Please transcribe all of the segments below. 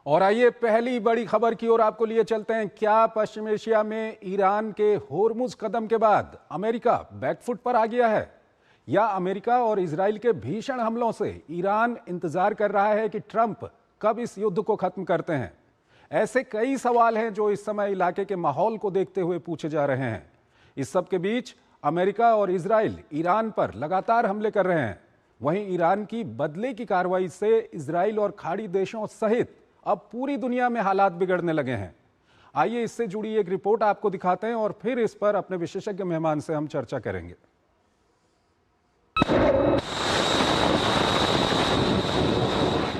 और आइए पहली बड़ी खबर की ओर आपको लिए चलते हैं। क्या पश्चिम एशिया में ईरान के होर्मुज कदम के बाद अमेरिका बैकफुट पर आ गया है, या अमेरिका और इजराइल के भीषण हमलों से ईरान इंतजार कर रहा है कि ट्रंप कब इस युद्ध को खत्म करते हैं? ऐसे कई सवाल हैं जो इस समय इलाके के माहौल को देखते हुए पूछे जा रहे हैं। इस सब के बीच अमेरिका और इजराइल ईरान पर लगातार हमले कर रहे हैं। वहीं ईरान की बदले की कार्रवाई से इजराइल और खाड़ी देशों सहित अब पूरी दुनिया में हालात बिगड़ने लगे हैं। आइए इससे जुड़ी एक रिपोर्ट आपको दिखाते हैं और फिर इस पर अपने विशेषज्ञ मेहमान से हम चर्चा करेंगे।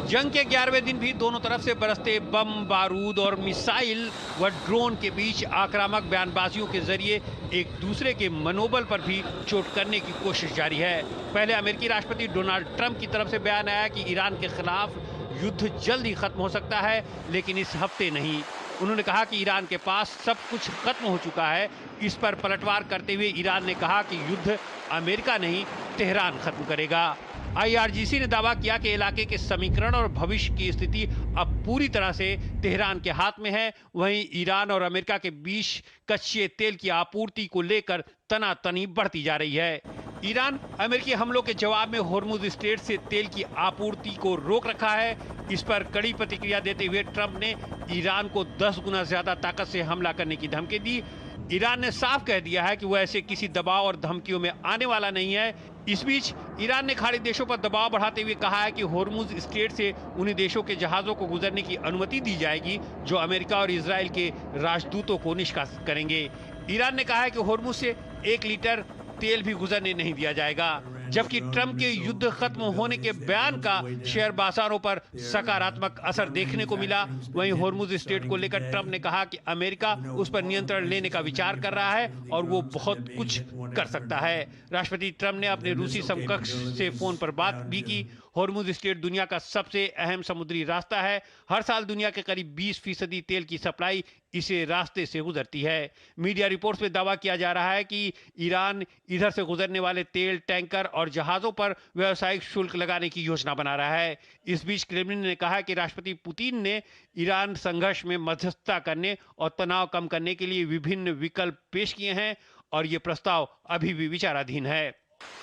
जंग के 11वें दिन भी दोनों तरफ से बरसते बम, बारूद और मिसाइल व ड्रोन के बीच आक्रामक बयानबाजियों के जरिए एक दूसरे के मनोबल पर भी चोट करने की कोशिश जारी है। पहले अमेरिकी राष्ट्रपति डोनाल्ड ट्रंप की तरफ से बयान आया कि ईरान के खिलाफ युद्ध जल्द ही खत्म हो सकता है, लेकिन इस हफ्ते नहीं। उन्होंने कहा कि ईरान के पास सब कुछ खत्म हो चुका है। इस पर पलटवार करते हुए ईरान ने कहा कि युद्ध अमेरिका नहीं, तेहरान खत्म करेगा। IRGC ने दावा किया कि इलाके के समीकरण और भविष्य की स्थिति अब पूरी तरह से तेहरान के हाथ में है। वहीं ईरान और अमेरिका के बीच कच्चे तेल की आपूर्ति को लेकर तनातनी बढ़ती जा रही है। ईरान अमेरिकी हमलों के जवाब में होर्मुज स्ट्रेट से तेल की आपूर्ति को रोक रखा है। इस पर कड़ी प्रतिक्रिया देते हुए ट्रंप ने ईरान को 10 गुना ज्यादा ताकत से हमला करने की धमकी दी। ईरान ने साफ कह दिया है कि वह ऐसे किसी दबाव और धमकियों में आने वाला नहीं है। इस बीच ईरान ने खाड़ी देशों पर दबाव बढ़ाते हुए कहा है कि होर्मुज स्ट्रेट से उन्हीं देशों के जहाजों को गुजरने की अनुमति दी जाएगी जो अमेरिका और इजराइल के राजदूतों को निष्कासित करेंगे। ईरान ने कहा है कि होर्मुज से 1 लीटर तेल भी गुजरने नहीं दिया जाएगा। जबकि ट्रंप के युद्ध खत्म होने के बयान का शेयर बाजारों पर सकारात्मक असर देखने को मिला। वहीं होर्मुज स्ट्रेट को लेकर ट्रंप ने कहा कि अमेरिका उस पर नियंत्रण लेने का विचार कर रहा है और वो बहुत कुछ कर सकता है। राष्ट्रपति ट्रंप ने अपने रूसी समकक्ष से फोन पर बात भी की। होर्मुज स्ट्रेट दुनिया का सबसे अहम समुद्री रास्ता है। हर साल दुनिया के करीब 20% तेल की सप्लाई इसे रास्ते से गुजरती है। मीडिया रिपोर्ट्स में दावा किया जा रहा है कि ईरान इधर से गुजरने वाले तेल टैंकर और जहाजों पर व्यावसायिक शुल्क लगाने की योजना बना रहा है। इस बीच क्रेमलिन ने कहा कि राष्ट्रपति पुतिन ने ईरान संघर्ष में मध्यस्थता करने और तनाव कम करने के लिए विभिन्न विकल्प पेश किए हैं और ये प्रस्ताव अभी भी विचाराधीन है।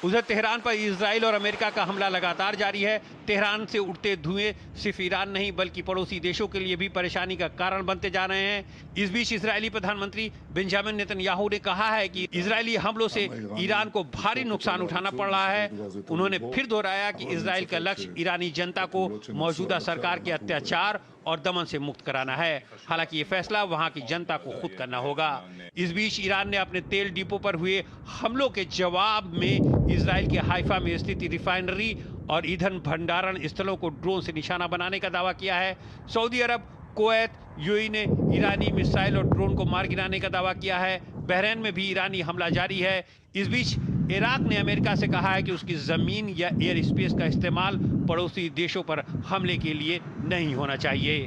उधर तेहरान पर इजराइल और अमेरिका का हमला लगातार जारी है। तेहरान से उठते धुएं सिर्फ ईरान नहीं बल्कि पड़ोसी देशों के लिए भी परेशानी का कारण बनते जा रहे हैं। इस बीच इजरायली प्रधानमंत्री बेंजामिन नेतन्याहू ने कहा है कि इजरायली हमलों से ईरान को भारी नुकसान उठाना पड़ रहा है। उन्होंने फिर दोहराया कि इजराइल का लक्ष्य ईरानी जनता को मौजूदा सरकार के अत्याचार और दमन से मुक्त कराना है। हालांकि ये फैसला वहां की जनता को खुद करना होगा। इस बीच ईरान ने अपने तेल डिपो पर हुए हमलों के जवाब में इजराइल के हाइफा में स्थित रिफाइनरी और ईंधन भंडारण स्थलों को ड्रोन से निशाना बनाने का दावा किया है। सऊदी अरब, कुवैत, यूएई ने ईरानी मिसाइल और ड्रोन को मार गिराने का दावा किया है। बहरीन में भी ईरानी हमला जारी है। इस बीच इराक ने अमेरिका से कहा है कि उसकी जमीन या एयर स्पेस का इस्तेमाल पड़ोसी देशों पर हमले के लिए नहीं होना चाहिए।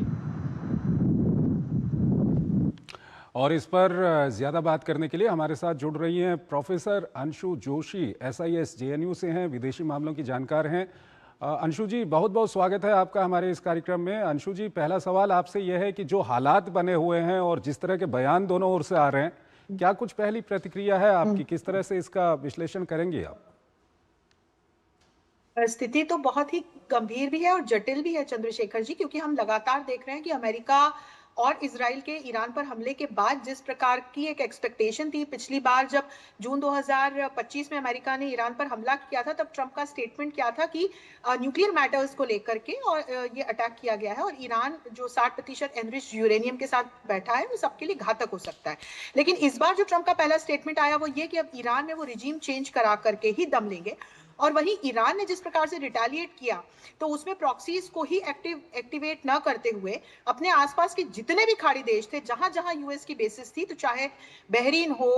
और इस पर ज्यादा बात करने के लिए हमारे साथ जुड़ रही हैं professor Anshu Joshi, SIS JNU से हैं, विदेशी मामलों की जानकार हैं। अंशु जी, बहुत बहुत स्वागत है आपका हमारे इस कार्यक्रम में। अंशु जी, पहला सवाल आपसे यह है कि जो हालात बने हुए हैं और जिस तरह के बयान दोनों ओर से आ रहे हैं, क्या कुछ पहली प्रतिक्रिया है आपकी? किस तरह से इसका विश्लेषण करेंगे आप? स्थिति तो बहुत ही गंभीर भी है और जटिल भी है चंद्रशेखर जी, क्योंकि हम लगातार देख रहे हैं कि अमेरिका और इजराइल के ईरान पर हमले के बाद जिस प्रकार की एक एक्सपेक्टेशन थी, पिछली बार जब जून 2025 में अमेरिका ने ईरान पर हमला किया था, तब ट्रंप का स्टेटमेंट क्या था कि न्यूक्लियर मैटर्स को लेकर के और ये अटैक किया गया है और ईरान जो 60% एनरिच्ड यूरेनियम के साथ बैठा है वो सबके लिए घातक हो सकता है। लेकिन इस बार जो ट्रंप का पहला स्टेटमेंट आया वो ये कि अब ईरान में वो रिजीम चेंज करा करके ही दम लेंगे। और वहीं ईरान ने जिस प्रकार से रिटेलिएट किया, तो उसमें प्रॉक्सीज को ही एक्टिवेट न करते हुए अपने आसपास के जितने भी खाड़ी देश थे, जहां जहां यूएस की बेसिस थी, तो चाहे बहरीन हो,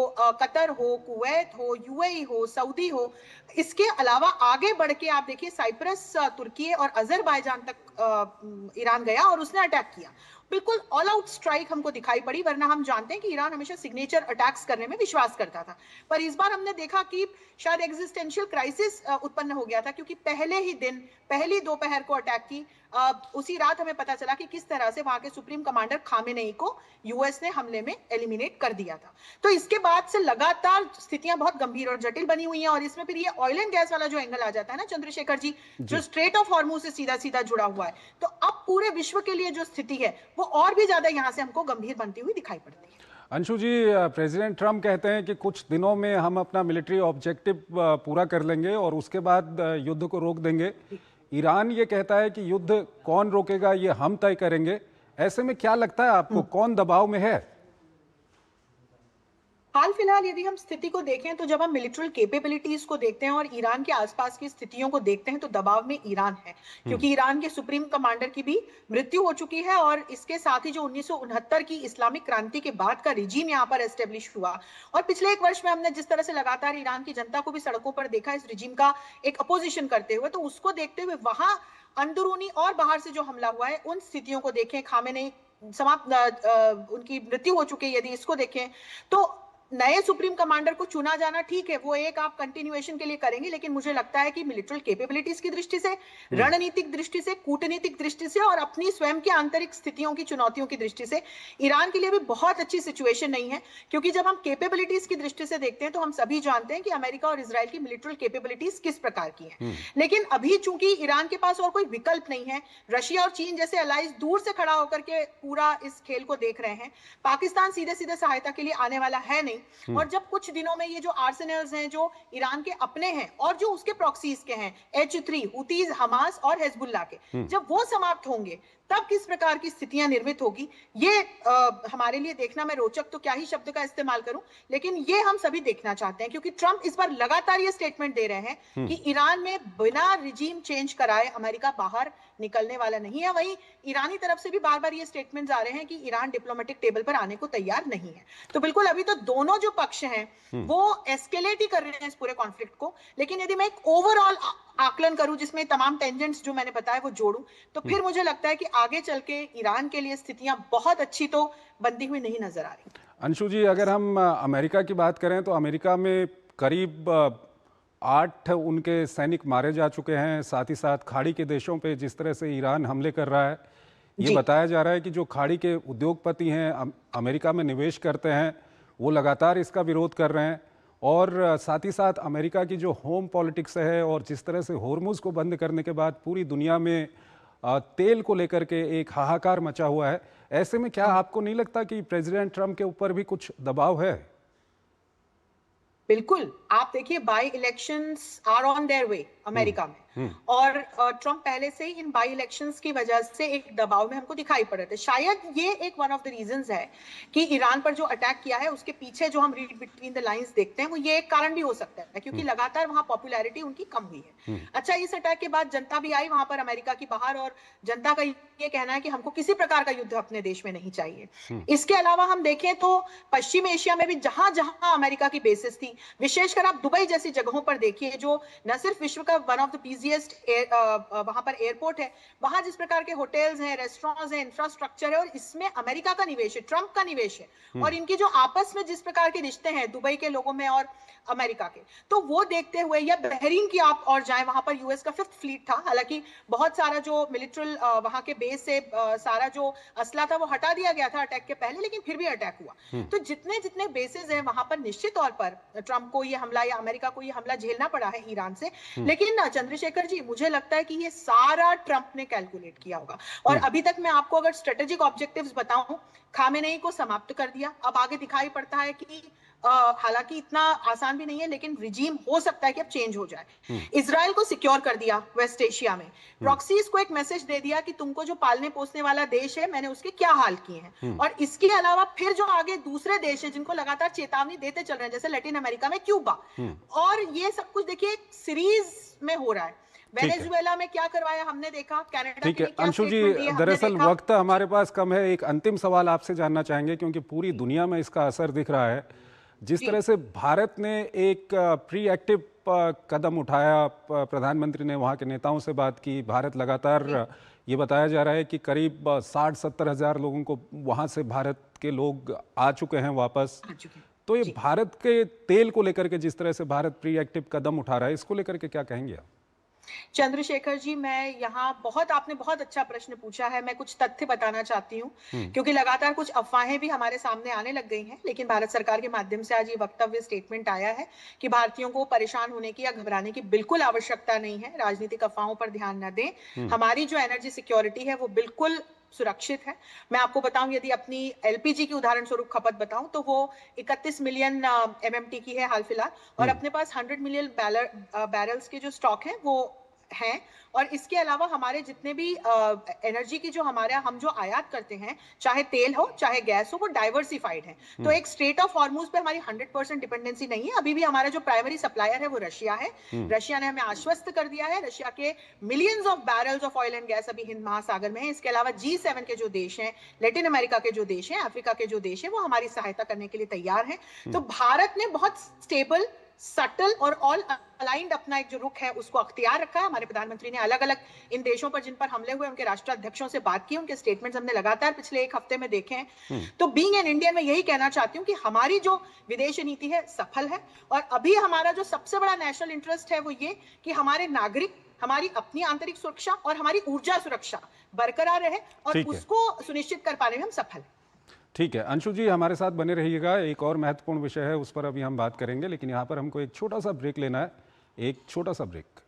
कतर हो, कुवैत हो, यूएई हो, सऊदी हो, इसके अलावा आगे बढ़ के आप देखिए साइप्रस, तुर्की और अजरबैजान तक ईरान गया और उसने अटैक किया। बिल्कुल ऑल आउट स्ट्राइक हमको दिखाई पड़ी, वरना हम जानते हैं कि ईरान हमेशा सिग्नेचर अटैक्स करने में विश्वास करता था। पर इस बार हमने देखा कि शायद एग्जिस्टेंशियल क्राइसिस उत्पन्न हो गया था, क्योंकि पहले ही दिन, पहली दोपहर को अटैक की उसी रात हमें पता चला कि किस तरह से वहां के सुप्रीम कमांडर खामेनेई को यूएस ने हमले में एलिमिनेट कर दिया था। तो इसके बाद से लगातार स्थितियां बहुत गंभीर और जटिल बनी हुई हैं, और इसमें फिर ये ऑयल एंड गैस वाला जो एंगल आ जाता है ना चंद्रशेखर जी, जो स्ट्रेट ऑफ हॉर्मुज से सीधा सीधा जुड़ा हुआ है, तो अब पूरे विश्व के लिए जो स्थिति है वो और भी ज्यादा यहाँ से हमको गंभीर बनती हुई दिखाई पड़ती है। अंशु जी, प्रेसिडेंट ट्रम्प कहते हैं कि कुछ दिनों में हम अपना मिलिट्री ऑब्जेक्टिव पूरा कर लेंगे और उसके बाद युद्ध को रोक देंगे। ईरान ये कहता है कि युद्ध कौन रोकेगा ये हम तय करेंगे। ऐसे में क्या लगता है आपको, कौन दबाव में है? हाल फिलहाल यदि हम स्थिति को देखें तो जब हम मिलिट्री कैपेबिलिटीज को देखते हैं और ईरान के आसपास की स्थितियों को देखते हैं तो दबाव में ईरान है, क्योंकि ईरान के सुप्रीम कमांडर की भी मृत्यु हो चुकी है, और इसके साथ ही जो 1969 की इस्लामिक क्रांति के बाद का रिजीम यहाँ पर एस्टेब्लिश हुआ, और पिछले एक वर्ष में हमने जिस तरह से लगातार ईरान की जनता को भी सड़कों पर देखा इस रिजीम का एक अपोजिशन करते हुए, तो उसको देखते हुए वहां अंदरूनी और बाहर से जो हमला हुआ है उन स्थितियों को देखें, खामेनेई समाप्त उनकी मृत्यु हो चुकी है, यदि इसको देखें तो नए सुप्रीम कमांडर को चुना जाना ठीक है, वो एक आप कंटिन्यूएशन के लिए करेंगे, लेकिन मुझे लगता है कि मिलिट्री कैपेबिलिटीज की दृष्टि से, रणनीतिक दृष्टि से, कूटनीतिक दृष्टि से और अपनी स्वयं की आंतरिक स्थितियों की चुनौतियों की दृष्टि से ईरान के लिए भी बहुत अच्छी सिचुएशन नहीं है। क्योंकि जब हम कैपेबिलिटीज की दृष्टि से देखते हैं तो हम सभी जानते हैं कि अमेरिका और इजराइल की मिलिट्री कैपेबिलिटीज किस प्रकार की है, लेकिन अभी चूंकि ईरान के पास और कोई विकल्प नहीं है, रशिया और चीन जैसे अलाइज दूर से खड़ा होकर के पूरा इस खेल को देख रहे हैं, पाकिस्तान सीधे सीधे सहायता के लिए आने वाला है नहीं, और जब कुछ दिनों में ये जो आर्सेनल्स हैं जो ईरान के अपने हैं और जो उसके प्रॉक्सीज के हैं, H3, हुतीज, हमास और हिजबुल्लाह के, जब वो समाप्त होंगे तब किस प्रकार की स्थितियां निर्मित होगी, ये हमारे लिए देखना, मैं रोचक तो क्या ही शब्द का इस्तेमाल करूं, लेकिन ये हम सभी देखना चाहते हैं, क्योंकि ट्रंप इस बार लगातार ये स्टेटमेंट दे रहे हैं कि ईरान में बिना रिजीम चेंज कराए अमेरिका बाहर निकलने वाला नहीं है। वहीं ईरानी तरफ से भी बार बार ये स्टेटमेंट्स आ रहे हैं कि ईरान डिप्लोमेटिक टेबल पर आने को तैयार नहीं है। तो बिल्कुल अभी तो दोनों जो पक्ष हैं वो एस्केलेट ही कर रहे हैं इस पूरे कॉन्फ्लिक्ट को, लेकिन यदि मैं एक ओवरऑल आकलन करूं जिसमें तमाम टेंजेंट्स जो मैंने बताया वो जोड़ूं, तो फिर मुझे लगता है कि आगे चल के ईरान के लिए स्थितियां बहुत अच्छी तो बनती हुई नहीं नजर आ रही। अंशु जी, अगर हम अमेरिका की बात करें तो अमेरिका में करीब 8 उनके सैनिक मारे जा चुके हैं। साथ ही साथ खाड़ी के देशों पे जिस तरह से ईरान हमले कर रहा है, ये बताया जा रहा है कि जो खाड़ी के उद्योगपति हैं, अमेरिका में निवेश करते हैं, वो लगातार इसका विरोध कर रहे हैं। और साथ ही साथ अमेरिका की जो होम पॉलिटिक्स है और जिस तरह से होर्मुज को बंद करने के बाद पूरी दुनिया में तेल को लेकर के एक हाहाकार मचा हुआ है, ऐसे में क्या आपको नहीं लगता कि प्रेसिडेंट ट्रंप के ऊपर भी कुछ दबाव है? बिल्कुल, आप देखिए by elections are on their way America में, और ट्रंप पहले से ही इन बाई इलेक्शंस की वजह से एक दबाव में हमको दिखाई पड़ रहे थे। शायद ये एक वन ऑफ द रीजंस है कि ईरान पर जो अटैक किया है उसके पीछे जो हम रीड बिटवीन द लाइंस देखते हैं वो ये एक कारण भी हो सकता है, क्योंकि लगातार वहां पॉपुलैरिटी उनकी कम हुई है। अच्छा, इस अटैक के बाद जनता भी आई वहां पर अमेरिका की बाहर, और जनता का ये कहना है कि हमको किसी प्रकार का युद्ध अपने देश में नहीं चाहिए। इसके अलावा हम देखें तो पश्चिम एशिया में भी जहां जहां अमेरिका की बेसिस थी, विशेषकर आप दुबई जैसी जगहों पर देखिए जो न सिर्फ विश्व का वन ऑफ द बिजिएस्ट वहां पर एयरपोर्ट है, वहां जिस प्रकार के होटल्स हैं, रेस्टोरेंट्स हैं, इंफ्रास्ट्रक्चर है, और इसमें अमेरिका का निवेश है, ट्रंप का निवेश है, और इनकी जो आपस में जिस प्रकार के रिश्ते हैं दुबई के लोगों में और अमेरिका के, तो वो देखते हुए, या बहरीन की आप और जाएं, वहां पर यूएस का 5th फ्लीट था, हालांकि बहुत सारा जो मिलिट्री वहां के बेस से सारा जो असला था वो हटा दिया गया था अटैक के पहले, लेकिन फिर भी अटैक हुआ। तो जितने जितने बेसेस हैं वहां पर निश्चित तौर पर ट्रंप को ये हमला या अमेरिका को ये हमला झेलना पड़ा है ईरान से, लेकिन चंद्रशेखर जी मुझे लगता है कि ये सारा ट्रंप ने कैलकुलेट किया होगा। और अभी तक मैं आपको अगर स्ट्रेटेजिक ऑब्जेक्टिव्स बताऊं, खामेनेई को समाप्त कर दिया, अब आगे दिखाई पड़ता है कि हालांकि इतना आसान भी नहीं है, लेकिन रिजीम हो सकता है कि अब चेंज हो जाए। इजराइल को सिक्योर कर दिया वेस्ट एशिया में, प्रॉक्सीज को एक मैसेज दे दिया कि तुमको जो पालने पोसने वाला देश है मैंने उसके क्या हाल किए हैं, और इसके अलावा फिर जो आगे दूसरे देश है जिनको लगातार चेतावनी देते चल रहे हैं, जैसे लैटिन अमेरिका में क्यूबा, और ये सब कुछ देखिए सीरीज में हो रहा है। वेनेजुएला में क्या करवाया हमने देखा, कनाडा ठीक है अंशु जी, दरअसल वक्त हमारे पास कम है, एक अंतिम सवाल आपसे जानना चाहेंगे, क्योंकि पूरी दुनिया में इसका असर दिख रहा है। जिस तरह से भारत ने एक प्री एक्टिव कदम उठाया, प्रधानमंत्री ने वहाँ के नेताओं से बात की, भारत लगातार ये बताया जा रहा है कि करीब 60-70 हज़ार लोगों को वहाँ से भारत के लोग आ चुके हैं वापस। तो ये भारत के तेल को लेकर के जिस तरह से भारत प्री एक्टिव कदम उठा रहा है, इसको लेकर के क्या कहेंगे आप? चंद्रशेखर जी, मैं यहाँ आपने बहुत अच्छा प्रश्न पूछा है। मैं कुछ तथ्य बताना चाहती हूँ, क्योंकि लगातार कुछ अफवाहें भी हमारे सामने आने लग गई हैं। लेकिन भारत सरकार के माध्यम से आज ये वक्तव्य स्टेटमेंट आया है कि भारतीयों को परेशान होने की या घबराने की बिल्कुल आवश्यकता नहीं है। राजनीतिक अफवाहों पर ध्यान न दें। हमारी जो एनर्जी सिक्योरिटी है वो बिल्कुल सुरक्षित है। मैं आपको बताऊं, यदि अपनी एलपीजी की उदाहरण स्वरूप खपत बताऊं तो वो 31 मिलियन एमएमटी की है हाल फिलहाल, और अपने पास 100 मिलियन बैरल्स के जो स्टॉक हैं वो हैं। और इसके अलावा हमारे जितने भी एनर्जी की जो हम जो आयात करते हैं, चाहे तेल हो चाहे गैस हो, वो डाइवर्सिफाइड है। तो एक स्ट्रेट ऑफ हॉर्मूज पे हमारी 100% डिपेंडेंसी नहीं है। अभी भी हमारा जो प्राइमरी सप्लायर है वो रशिया है। रशिया ने हमें आश्वस्त कर दिया है। रशिया के millions of barrels of oil and gas अभी हिंद महासागर में है। इसके अलावा G7 के जो देश हैं, लैटिन अमेरिका के जो देश हैं, अफ्रीका के जो देश हैं, वो हमारी सहायता करने के लिए तैयार हैं। तो भारत ने बहुत स्टेबल, सटल और ऑल अलाइंड अपना एक जो रुख है उसको अख्तियार रखा है। हमारे प्रधानमंत्री ने अलग अलग इन देशों पर जिन पर हमले हुए उनके राष्ट्राध्यक्षों से बात की, उनके स्टेटमेंट्स हमने लगातार पिछले एक हफ्ते में देखे हैं। तो बीइंग एन इंडियन मैं यही कहना चाहती हूँ कि हमारी जो विदेश नीति है सफल है, और अभी हमारा जो सबसे बड़ा नेशनल इंटरेस्ट है वो ये कि हमारे नागरिक, हमारी अपनी आंतरिक सुरक्षा और हमारी ऊर्जा सुरक्षा बरकरार रहे, और उसको सुनिश्चित कर पाने में हम सफल हैं। ठीक है, अंशु जी हमारे साथ बने रहिएगा। एक और महत्वपूर्ण विषय है, उस पर अभी हम बात करेंगे, लेकिन यहाँ पर हमको एक छोटा सा ब्रेक लेना है। एक छोटा सा ब्रेक।